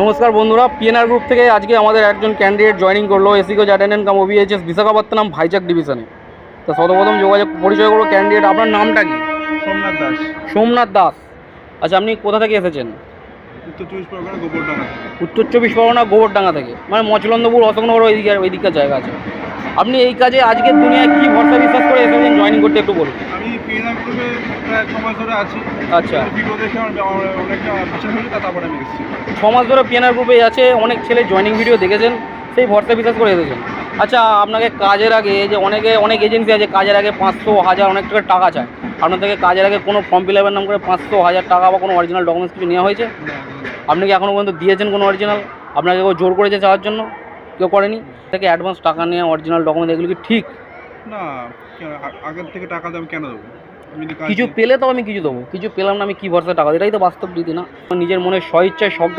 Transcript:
নমস্কার বন্ধুরা, PNR group থেকে আজকে আমাদের একজন ক্যান্ডিডেট জয়েনিং করলো এসিকো অ্যাটেন্ডেন্ট কাম ওবিএইচএস বিশাখাপত্তনম ভাইজাগ ডিভিশনে। তো সর্বপ্রথম যোগাযোগ পরিচয় করবো ক্যান্ডিডেট। আপনার নামটা কি? সোমনাথ দাস। সোমনাথ দাস। আচ্ছা, আপনি কোথা থেকে এসেছেন? উত্তর চব্বিশ পরগনা গোবরডাঙ্গা থেকে। উত্তর চব্বিশ পরগনা গোবরডাঙ্গা থেকে, মানে মচলন্দপুর অশোকনগর ওইদিকে জায়গা আছে। আপনি এই কাজে আজকের দুনিয়ায় কী ভরসা বিশ্বাস করে এসেছেন জয়েনিং করতে, একটু বলুন। আমি পিএনআর গ্রুপে প্রায় 6 মাস ধরে আছি। আচ্ছা, ভিডিও দেখে আমার অনেকটা বিশ্বাস হয়েছে, তারপরে আমি এসেছি। 6 মাস ধরে পিএনআর গ্রুপে আছে, অনেক ছেলে জয়েনিং ভিডিও দেখেছেন, সেই ভরসা বিশ্বাস করে এসেছেন। আচ্ছা, আপনাকে কাজের আগে যে অনেক এজেন্সি আছে কাজের আগে 500, 1000 অনেক টাকা চায়, আপনার থেকে কাজের আগে কোনো ফর্ম ফিল আপের নাম করে 500, 1000 টাকা বা কোনো অরিজিনাল ডকুমেন্টস কিছু নেওয়া হয়েছে? আপনি কি এখনও পর্যন্ত দিয়েছেন কোনো অরিজিনাল? আপনাকে কেউ জোর করেছে যাওয়ার জন্য? কেউ করেনি? থেকে অ্যাডভান্স টাকা নিয়ে অরিজিনাল ডকুমেন্ট, এগুলো কি ঠিক? না, আগের থেকে টাকা আমি কেন দেবো? কিছু পেলে তো আমি কিছু দেবো, কিছু পেলাম না, আমি কী ভরসা টাকা দেবো? এটাই তো বাস্তব রীতি না? নিজের মনে স্বইচ্ছায় সজ্ঞান